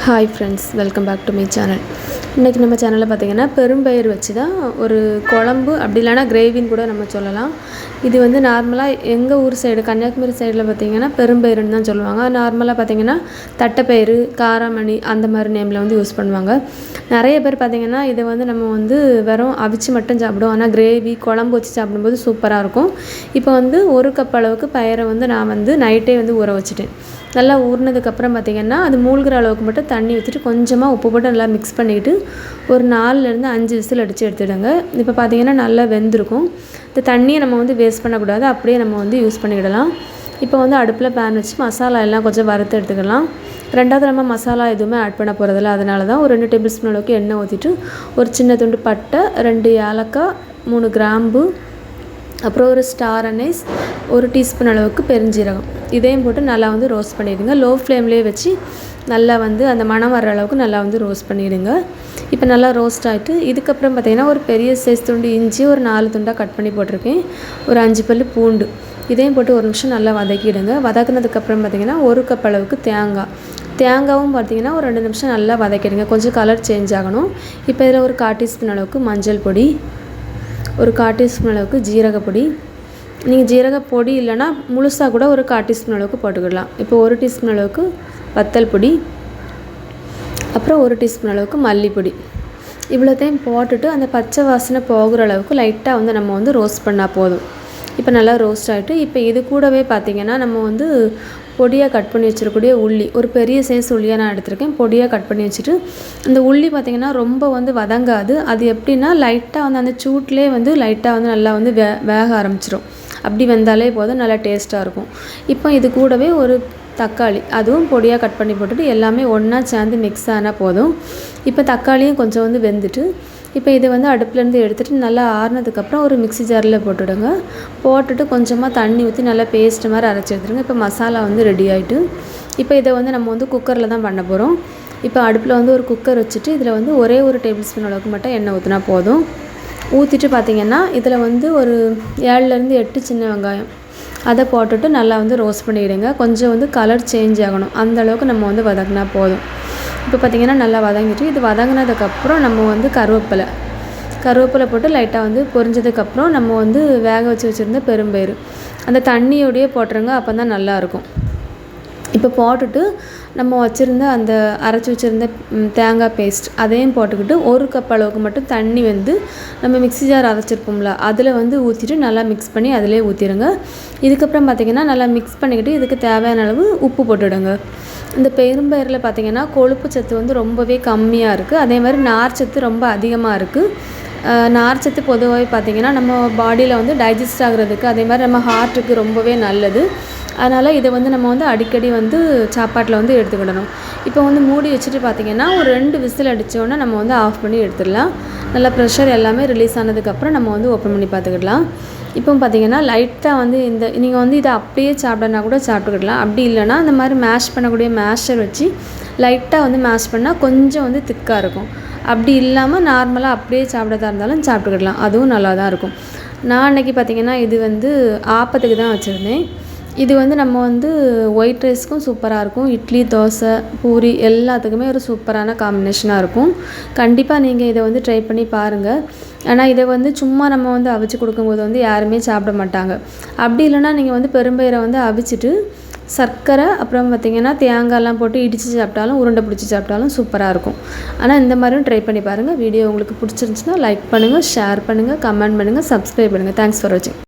Hi friends, welcome back to my channel. இன்றைக்கி நம்ம சேனலில் பார்த்திங்கன்னா பெரும்பயிறு வச்சு தான் ஒரு குழம்பு, அப்படி இல்லைனா கிரேவின்னு கூட நம்ம சொல்லலாம். இது வந்து நார்மலாக எங்கள் ஊர் சைடு கன்னியாகுமரி சைடில் பார்த்திங்கன்னா பெரும்பயிறுன்னு தான் சொல்லுவாங்க. நார்மலாக பார்த்திங்கன்னா தட்டைப்பயிறு, காராமணி அந்த மாதிரி நேமில் வந்து யூஸ் பண்ணுவாங்க. நிறைய பேர் பார்த்திங்கன்னா இதை வந்து நம்ம வந்து வெறும் அவிச்சு மட்டும் சாப்பிடுவோம். ஆனால் கிரேவி குழம்பு வச்சு சாப்பிடும்போது சூப்பராக இருக்கும். இப்போ வந்து 1 கப் அளவுக்கு பயிரை வந்து நான் வந்து நைட்டே வந்து ஊற வச்சுட்டேன். நல்லா ஊறினதுக்கப்புறம் பார்த்திங்கன்னா அது மூழ்கிற அளவுக்கு மட்டும் தண்ணி ஊற்றிட்டு கொஞ்சமாக உப்பு போட்டு நல்லா மிக்ஸ் பண்ணிக்கிட்டு ஒரு 4லேருந்து 5 விசில் அடித்து எடுத்துடுங்க. இப்போ பார்த்திங்கன்னா நல்லா வெந்திருக்கும். இந்த தண்ணியை நம்ம வந்து வேஸ்ட் பண்ணக்கூடாது, அப்படியே நம்ம வந்து யூஸ் பண்ணிக்கிடலாம். இப்போ வந்து அடுப்பில் பேன் வச்சு மசாலா எல்லாம் கொஞ்சம் வறுத்து எடுத்துக்கலாம். ரெண்டாவது நம்ம மசாலா எதுவுமே ஆட் பண்ண போகிறதில்ல, அதனால தான் ஒரு 2 டேபிள் ஸ்பூன் அளவுக்கு எண்ணெய் ஊற்றிட்டு ஒரு சின்ன துண்டு பட்டை, 2 ஏலக்காய், 3 கிராம்பு, அப்புறம் ஒரு ஸ்டார் அனைஸ், 1 டீஸ்பூன் அளவுக்கு பெருஞ்சீரகம் இதையும் போட்டு நல்லா வந்து ரோஸ்ட் பண்ணிடுங்க. லோ ஃப்ளேம்லேயே வச்சு நல்லா வந்து அந்த மணம் வர அளவுக்கு நல்லா வந்து ரோஸ்ட் பண்ணிவிடுங்க. இப்போ நல்லா ரோஸ்ட் ஆகிட்டு இதுக்கப்புறம் பார்த்திங்கன்னா ஒரு பெரிய சைஸ் துண்டு இஞ்சி ஒரு 4 துண்டாக கட் பண்ணி போட்டிருக்கேன். ஒரு 5 பல் பூண்டு இதையும் போட்டு ஒரு நிமிஷம் நல்லா வதக்கிடுங்க. வதக்குனதுக்கப்புறம் பார்த்திங்கன்னா 1 கப் அளவுக்கு தேங்காவும் பார்த்திங்கன்னா ஒரு 2 நிமிஷம் நல்லா வதக்கிடுங்க. கொஞ்சம் கலர் சேஞ்ச் ஆகணும். இப்போ இதில் ஒரு 1/4 டீஸ்பூன் அளவுக்கு மஞ்சள் பொடி, ஒரு 1/4 டீஸ்பூன் அளவுக்கு ஜீரகப்பொடி. நீங்கள் ஜீரக பொடி இல்லைனா முழுசாக கூட ஒரு 1/4 டீஸ்பூன் அளவுக்கு போட்டுக்கிடலாம். இப்போ 1 டீஸ்பூன் அளவுக்கு வத்தல் பொடி, அப்புறம் 1 டீஸ்பூன் அளவுக்கு மல்லிப்பொடி. இவ்வளோத்தையும் போட்டுட்டு அந்த பச்சை வாசனை போகிற அளவுக்கு லைட்டாக வந்து நம்ம வந்து ரோஸ்ட் பண்ணால் போதும். இப்போ நல்லா ரோஸ்ட் ஆகிட்டு இப்போ இது கூடவே பார்த்திங்கன்னா நம்ம வந்து பொடியாக கட் பண்ணி வச்சிருக்கக்கூடிய உள்ளி, ஒரு பெரிய சைஸ் உள்ளியாக நான் எடுத்திருக்கேன். பொடியாக கட் பண்ணி வச்சுட்டு இந்த உள்ளி பார்த்திங்கன்னா ரொம்ப வந்து வதங்காது. அது எப்படின்னா லைட்டாக வந்து அந்த சூட்லேயே வந்து லைட்டாக வந்து நல்லா வந்து வேக ஆரம்பிச்சிடும். அப்படி வெந்தாலே போதும், நல்லா டேஸ்ட்டாக இருக்கும். இப்போ இது கூடவே ஒரு தக்காளி அதுவும் பொடியாக கட் பண்ணி போட்டுட்டு எல்லாமே ஒன்றா சேர்ந்து மிக்ஸ் ஆனால் போதும். இப்போ தக்காளியும் கொஞ்சம் வந்து வெந்துட்டு இப்போ இதை வந்து அடுப்புலேருந்து எடுத்துகிட்டு நல்லா ஆறுனதுக்கப்புறம் ஒரு மிக்ஸி ஜாரில் போட்டுவிடுங்க. போட்டுட்டு கொஞ்சமாக தண்ணி ஊற்றி நல்லா பேஸ்ட் மாதிரி அரைச்சி எடுத்துடுங்க. இப்போ மசாலா வந்து ரெடி ஆகிட்டு இப்போ இதை வந்து நம்ம வந்து குக்கரில் தான் பண்ண போகிறோம். இப்போ அடுப்பில் வந்து ஒரு குக்கர் வச்சுட்டு இதில் வந்து ஒரே ஒரு டேபிள் ஸ்பூன் அளவுக்கு மட்டும் எண்ணெய் ஊற்றினா போதும். ஊற்றிட்டு பார்த்திங்கன்னா இதில் வந்து ஒரு 7லேருந்து 8 சின்ன வெங்காயம் அதை போட்டுட்டு நல்லா வந்து ரோஸ்ட் பண்ணிவிடுங்க. கொஞ்சம் வந்து கலர் சேஞ்ச் ஆகணும், அந்த அளவுக்கு நம்ம வந்து வதக்கினா போதும். இப்போ பார்த்திங்கன்னா நல்லா வதங்கிட்டு இது வதங்கினதுக்கப்புறம் நம்ம வந்து கருவேப்பிலை போட்டு லைட்டாக வந்து பொரிஞ்சதுக்கப்புறம் நம்ம வந்து வேக வச்சுருந்த பெரும்பயிறு அந்த தண்ணியோடையே போட்டுருங்க, அப்போ தான் நல்லாயிருக்கும். இப்போ போட்டுட்டு நம்ம வச்சுருந்த அந்த அரைச்சி வச்சுருந்த தேங்காய் பேஸ்ட் அதையும் போட்டுக்கிட்டு 1 கப் அளவுக்கு மட்டும் தண்ணி வந்து நம்ம மிக்ஸி ஜார் அரைச்சிருப்போம்ல அதில் வந்து ஊற்றிட்டு நல்லா மிக்ஸ் பண்ணி அதிலே ஊற்றிடுங்க. இதுக்கப்புறம் பார்த்திங்கன்னா நல்லா மிக்ஸ் பண்ணிக்கிட்டு இதுக்கு தேவையான அளவு உப்பு போட்டுவிடுங்க. இந்த பெரும்பயிரில் பார்த்திங்கன்னா கொழுப்பு சத்து வந்து ரொம்பவே கம்மியாக இருக்குது, அதே மாதிரி நார்ச்சத்து ரொம்ப அதிகமாக இருக்குது. நார்ச்சத்து பொதுவாகவே பார்த்திங்கன்னா நம்ம பாடியில் வந்து டைஜஸ்ட் ஆகிறதுக்கு, அதே மாதிரி நம்ம ஹார்ட்டுக்கு ரொம்பவே நல்லது. அதனால் இதை வந்து நம்ம வந்து அடிக்கடி வந்து சாப்பாட்டில் வந்து எடுத்துக்கிடணும். இப்போ வந்து மூடி வச்சுட்டு பார்த்திங்கன்னா ஒரு 2 விசில் அடித்தோடனே நம்ம வந்து ஆஃப் பண்ணி எடுத்துடலாம். நல்லா ப்ரெஷர் எல்லாமே ரிலீஸ் ஆனதுக்கப்புறம் நம்ம வந்து ஓப்பன் பண்ணி பார்த்துக்கிடலாம். இப்போ பார்த்திங்கன்னா லைட்டாக வந்து நீங்கள் வந்து இதை அப்படியே சாப்பிடனா கூட சாப்பிட்டுக்கிடலாம். அப்படி இல்லைனா இந்த மாதிரி மேஷ் பண்ணக்கூடிய மேஷர் வச்சு லைட்டாக வந்து மேஷ் பண்ணால் கொஞ்சம் வந்து திக்காக இருக்கும். அப்படி இல்லாமல் நார்மலாக அப்படியே சாப்பிட்றதா இருந்தாலும் சாப்பிட்டுக்கிடலாம், அதுவும் நல்லா தான் இருக்கும். நான் அன்றைக்கி பார்த்திங்கன்னா இது வந்து ஆப்பத்துக்கு தான் வச்சுருந்தேன். இது வந்து நம்ம வந்து ஒயிட் ரைஸ்க்கும் சூப்பராக இருக்கும், இட்லி, தோசை, பூரி எல்லாத்துக்குமே ஒரு சூப்பரான காம்பினேஷனாக இருக்கும். கண்டிப்பாக நீங்கள் இதை வந்து ட்ரை பண்ணி பாருங்கள். ஆனால் இதை வந்து சும்மா நம்ம வந்து அவிச்சு கொடுக்கும்போது வந்து யாருமே சாப்பிட மாட்டாங்க. அப்படி இல்லைனா நீங்கள் வந்து பெரும்பயிரை வந்து அவிச்சிட்டு சர்க்கரை அப்புறம் பார்த்திங்கன்னா தேங்காய்லாம் போட்டு இடித்து சாப்பிட்டாலும், உருண்டை பிடிச்சி சாப்பிட்டாலும் சூப்பராக இருக்கும். ஆனால் இந்த மாதிரியும் ட்ரை பண்ணி பாருங்கள். வீடியோ உங்களுக்கு பிடிச்சிருந்துச்சுன்னா லைக் பண்ணுங்கள், ஷேர் பண்ணுங்கள், கமெண்ட் பண்ணுங்கள், சப்ஸ்கிரைப் பண்ணுங்கள். தேங்க்ஸ் ஃபார் வாட்சிங்.